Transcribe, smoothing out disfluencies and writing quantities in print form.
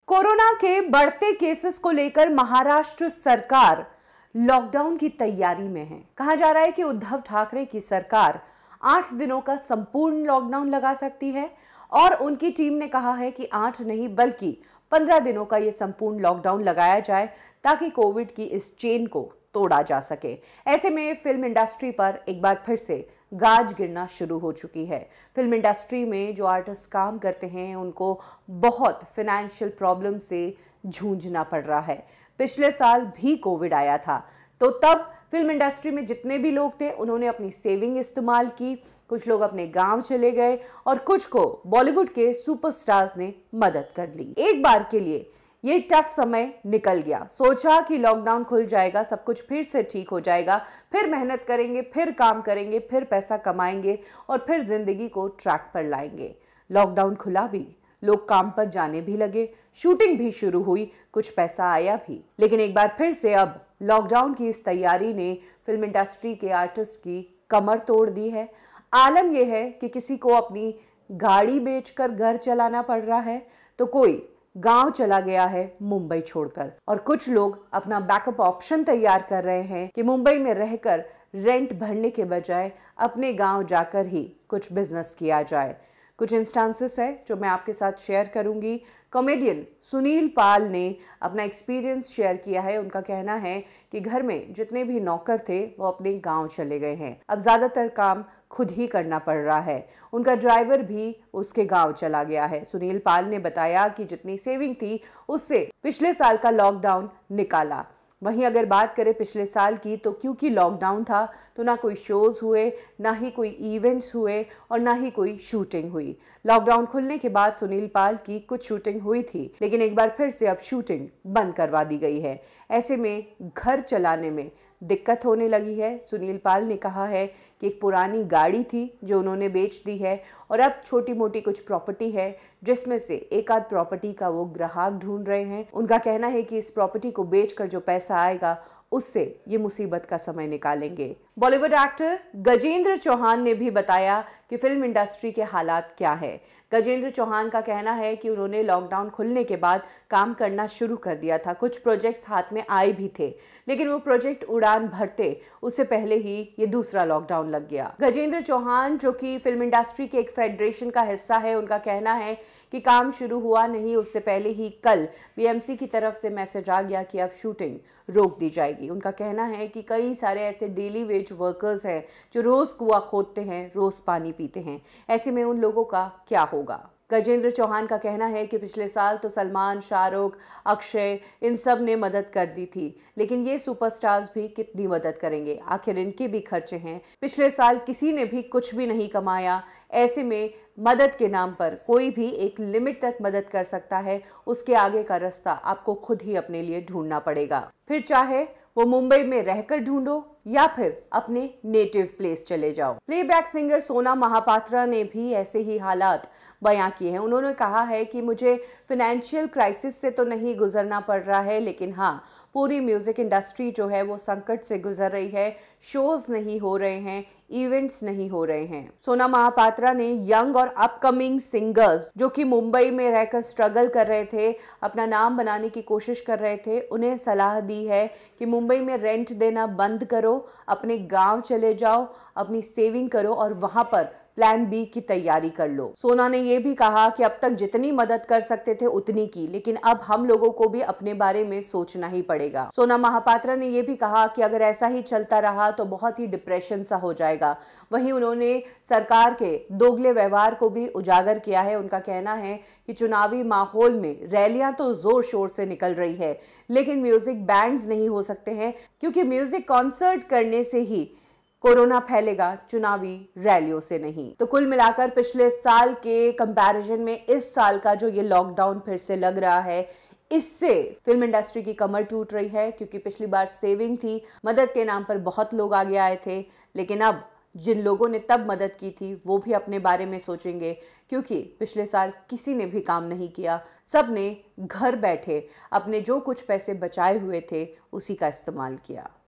Corona के बढ़ते cases को लेकर महाराष्ट्र सरकार लॉकडाउन की तैयारी में है। कहा जा रहा है कि उद्धव ठाकरे की सरकार 8 दिनों का संपूर्ण लॉकडाउन लगा सकती है और उनकी टीम ने कहा है कि 8 नहीं बल्कि 15 दिनों का यह संपूर्ण लॉकडाउन लगाया जाए ताकि कोविड की इस चेन को तोड़ा जा सके। ऐसे में फिल्म इंडस्ट्री पर एक बार फिर से गाज गिरना शुरू हो चुकी है। फिल्म इंडस्ट्री में जो आर्टिस्ट काम करते हैं उनको बहुत फाइनेंशियल प्रॉब्लम से जूझना पड़ रहा है। पिछले साल भी कोविड आया था तो तब फिल्म इंडस्ट्री में जितने भी लोग थे उन्होंने अपनी सेविंग इस्तेमाल की, कुछ लोग अपने गांव चले गए और कुछ को बॉलीवुड के सुपरस्टार्स ने मदद कर ली। एक बार के लिए ये टफ समय निकल गया। सोचा कि लॉकडाउन खुल जाएगा, सब कुछ फिर से ठीक हो जाएगा, फिर मेहनत करेंगे, फिर काम करेंगे, फिर पैसा कमाएंगे और फिर जिंदगी को ट्रैक पर लाएंगे। लॉकडाउन खुला भी, लोग काम पर जाने भी लगे, शूटिंग भी शुरू हुई, कुछ पैसा आया भी। लेकिन एक बार फिर से अब लॉकडाउन की इस तैयारी ने फिल्म इंडस्ट्री के आर्टिस्ट की कमर तोड़ दी है। आलम यह है कि किसी को अपनी गाड़ी बेचकर घर चलाना पड़ रहा है तो कोई गांव चला गया है मुंबई छोड़कर, और कुछ लोग अपना बैकअप ऑप्शन तैयार कर रहे हैं कि मुंबई में रहकर रेंट भरने के बजाय अपने गांव जाकर ही कुछ बिजनेस किया जाए। कुछ इंस्टांसेस है जो मैं आपके साथ शेयर करूंगी। कॉमेडियन सुनील पाल ने अपना एक्सपीरियंस शेयर किया है। उनका कहना है कि घर में जितने भी नौकर थे वो अपने गांव चले गए हैं। अब ज़्यादातर काम खुद ही करना पड़ रहा है। उनका ड्राइवर भी उसके गांव चला गया है। सुनील पाल ने बताया कि जितनी सेविंग थी उससे पिछले साल का लॉकडाउन निकाला। वहीं अगर बात करें पिछले साल की तो क्योंकि लॉकडाउन था तो ना कोई शोज हुए, ना ही कोई इवेंट्स हुए और ना ही कोई शूटिंग हुई। लॉकडाउन खुलने के बाद सुनील पाल की कुछ शूटिंग हुई थी लेकिन एक बार फिर से अब शूटिंग बंद करवा दी गई है। ऐसे में घर चलाने में दिक्कत होने लगी है। सुनील पाल ने कहा है कि एक पुरानी गाड़ी थी जो उन्होंने बेच दी है और अब छोटी मोटी कुछ प्रॉपर्टी है जिसमें से एक आध प्रॉपर्टी का वो ग्राहक ढूंढ रहे हैं। उनका कहना है कि इस प्रॉपर्टी को बेचकर जो पैसा आएगा उससे ये मुसीबत का समय निकालेंगे। बॉलीवुड एक्टर गजेंद्र चौहान ने भी बताया कि फिल्म इंडस्ट्री के हालात क्या है। गजेंद्र चौहान का कहना है कि उन्होंने लॉकडाउन खुलने के बाद काम करना शुरू कर दिया था। कुछ प्रोजेक्ट्स हाथ में आए भी थे लेकिन वो प्रोजेक्ट उड़ान भरते उससे पहले ही ये दूसरा लॉकडाउन लग गया। गजेंद्र चौहान जो कि फिल्म इंडस्ट्री के एक फेडरेशन का हिस्सा है, उनका कहना है कि काम शुरू हुआ नहीं उससे पहले ही कल बीएमसी की तरफ से मैसेज आ गया कि अब शूटिंग रोक दी जाएगी। उनका कहना है कि कई सारे ऐसे डेली वेज वर्कर्स हैं जो रोज कुआं खोदते हैं, रोज पानी पीते हैं। ऐसे में उन लोगों का क्या होगा। गजेंद्र चौहान का कहना है कि पिछले साल तो सलमान, शाहरुख, अक्षय इन सब ने मदद कर दी थी लेकिन ये सुपरस्टार्स भी कितनी मदद करेंगे, आखिर इनके भी खर्चे हैं। पिछले साल किसी ने भी कुछ भी नहीं कमाया। ऐसे में मदद के नाम पर कोई भी एक लिमिट तक मदद कर सकता है, उसके आगे का रास्ता आपको खुद ही अपने लिए ढूंढना पड़ेगा। फिर चाहे वो मुंबई में रहकर ढूंढो या फिर अपने नेटिव प्लेस चले जाओ। प्लेबैक सिंगर सोना महापात्रा ने भी ऐसे ही हालात बयां किए हैं। उन्होंने कहा है कि मुझे फाइनेंशियल क्राइसिस से तो नहीं गुजरना पड़ रहा है लेकिन हाँ, पूरी म्यूजिक इंडस्ट्री जो है वो संकट से गुजर रही है। शोज नहीं हो रहे हैं, इवेंट्स नहीं हो रहे हैं। सोना महापात्रा ने यंग और अपकमिंग सिंगर्स जो कि मुंबई में रहकर स्ट्रगल कर रहे थे, अपना नाम बनाने की कोशिश कर रहे थे, उन्हें सलाह दी है कि मुंबई में रेंट देना बंद करो, अपने गांव चले जाओ, अपनी सेविंग करो और वहां पर प्लान बी की तैयारी कर लो। सोना ने यह भी कहा कि अब तक जितनी मदद कर सकते थे उतनी की, लेकिन अब हम लोगों को भी अपने बारे में सोचना ही पड़ेगा। सोना महापात्रा ने यह भी कहा कि अगर ऐसा ही चलता रहा तो बहुत ही डिप्रेशन सा हो जाएगा। वहीं उन्होंने सरकार के दोगले व्यवहार को भी उजागर किया है। उनका कहना है कि चुनावी माहौल में रैलियां तो जोर शोर से निकल रही है लेकिन म्यूजिक बैंड्स नहीं हो सकते हैं क्योंकि म्यूजिक कॉन्सर्ट करने से ही कोरोना फैलेगा, चुनावी रैलियों से नहीं। तो कुल मिलाकर पिछले साल के कंपैरिजन में इस साल का जो ये लॉकडाउन फिर से लग रहा है, इससे फिल्म इंडस्ट्री की कमर टूट रही है क्योंकि पिछली बार सेविंग थी, मदद के नाम पर बहुत लोग आगे आए थे लेकिन अब जिन लोगों ने तब मदद की थी वो भी अपने बारे में सोचेंगे क्योंकि पिछले साल किसी ने भी काम नहीं किया। सब ने घर बैठे अपने जो कुछ पैसे बचाए हुए थे उसी का इस्तेमाल किया।